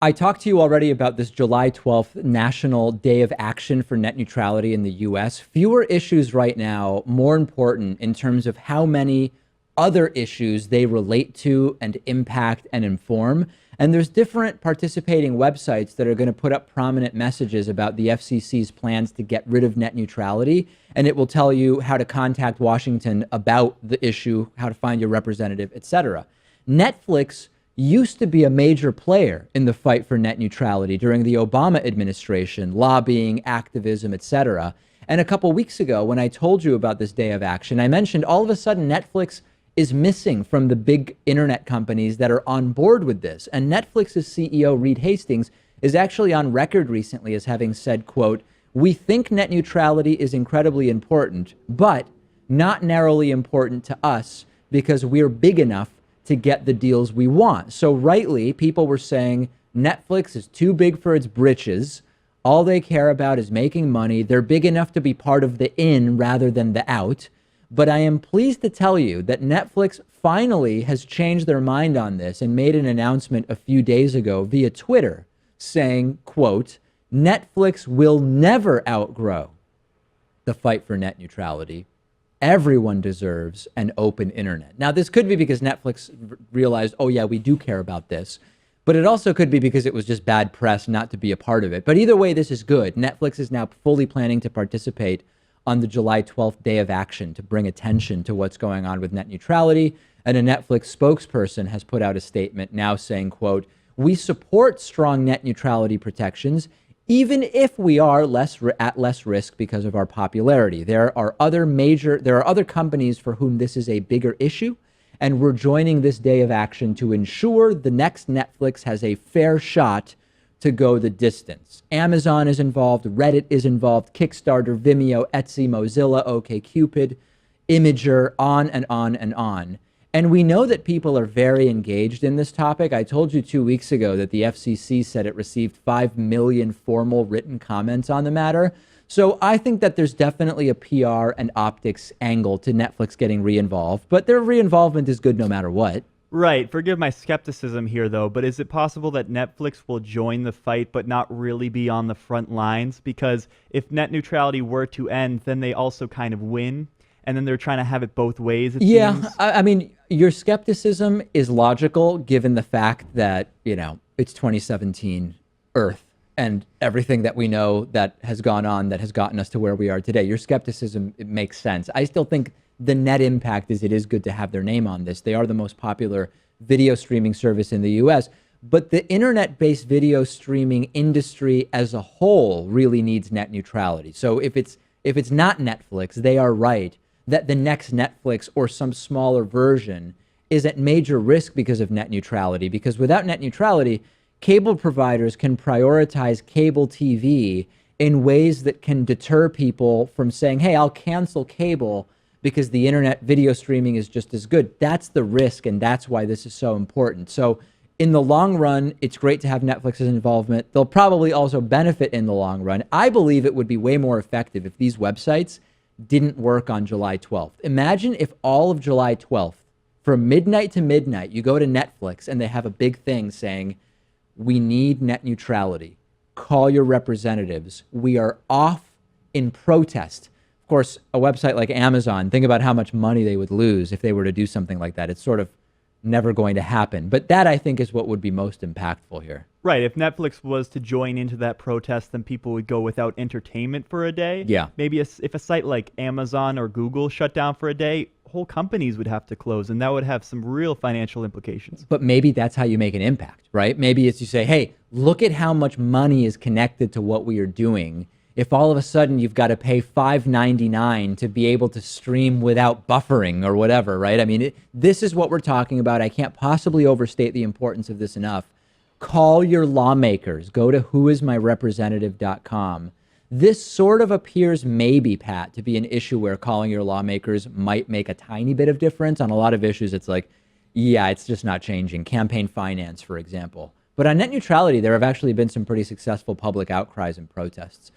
I talked to you already about this July 12th National Day of Action for Net Neutrality in the US. Fewer issues right now, more important in terms of how many other issues they relate to and impact and inform. And there's different participating websites that are going to put up prominent messages about the FCC's plans to get rid of net neutrality. And it will tell you how to contact Washington about the issue, how to find your representative, etc. Netflix used to be a major player in the fight for net neutrality during the Obama administration, lobbying, activism, etc. And a couple weeks ago, when I told you about this day of action, I mentioned all of a sudden Netflix is missing from the big internet companies that are on board with this. And Netflix's CEO, Reed Hastings, is actually on record recently as having said, quote, "We think net neutrality is incredibly important, but not narrowly important to us because we're big enough to get the deals we want." So rightly, people were saying Netflix is too big for its britches. All they care about is making money. They're big enough to be part of the in rather than the out. But I am pleased to tell you that Netflix finally has changed their mind on this and made an announcement a few days ago via Twitter saying, quote, "Netflix will never outgrow the fight for net neutrality. Everyone deserves an open internet." Now, this could be because Netflix realized, oh, yeah, we do care about this. But it also could be because it was just bad press not to be a part of it. But either way, this is good. Netflix is now fully planning to participate on the July 12th Day of Action to bring attention to what's going on with net neutrality. And a Netflix spokesperson has put out a statement now saying, quote, "We support strong net neutrality protections, even if we are at less risk because of our popularity. There are other companies for whom this is a bigger issue, and we're joining this day of action to ensure the next Netflix has a fair shot to go the distance." Amazon is involved, Reddit is involved, Kickstarter, Vimeo, Etsy, Mozilla, OkCupid, Imager, on and on and on. And we know that people are very engaged in this topic. I told you 2 weeks ago that the FCC said it received 5 million formal written comments on the matter. So I think that there's definitely a PR and optics angle to Netflix getting re-involved, but their re-involvement is good no matter what. Right. Forgive my skepticism here, though, but is it possible that Netflix will join the fight but not really be on the front lines? Because if net neutrality were to end, then they also kind of win. And then they're trying to have it both ways, it seems. I mean, your skepticism is logical given the fact that, it's 2017 Earth and everything that we know that has gone on that has gotten us to where we are today. Your skepticism, it makes sense. I still think the net impact is it is good to have their name on this. They are the most popular video streaming service in the US, but the internet-based video streaming industry as a whole really needs net neutrality. So if it's not Netflix, they are right that the next Netflix or some smaller version is at major risk because of net neutrality, because without net neutrality, cable providers can prioritize cable TV in ways that can deter people from saying, hey, I'll cancel cable because the internet video streaming is just as good. That's the risk, and that's why this is so important. So in the long run, it's great to have Netflix's involvement. They'll probably also benefit in the long run. I believe it would be way more effective if these websites didn't work on July 12th. Imagine if all of July 12th, from midnight to midnight, you go to Netflix and they have a big thing saying, we need net neutrality. Call your representatives. We are off in protest. Of course, a website like Amazon, think about how much money they would lose if they were to do something like that. It's sort of never going to happen. But that, I think, is what would be most impactful here. Right. If Netflix was to join into that protest, then people would go without entertainment for a day. Yeah. Maybe if a site like Amazon or Google shut down for a day, whole companies would have to close, and that would have some real financial implications. But maybe that's how you make an impact, right? Maybe it's you say, hey, look at how much money is connected to what we are doing. If all of a sudden you've got to pay $5.99 to be able to stream without buffering or whatever, right? I mean, this is what we're talking about. I can't possibly overstate the importance of this enough. Call your lawmakers. Go to whoismyrepresentative.com. This sort of appears maybe, Pat, to be an issue where calling your lawmakers might make a tiny bit of difference. On a lot of issues, it's like, yeah, it's just not changing. Campaign finance, for example. But on net neutrality, there have actually been some pretty successful public outcries and protests.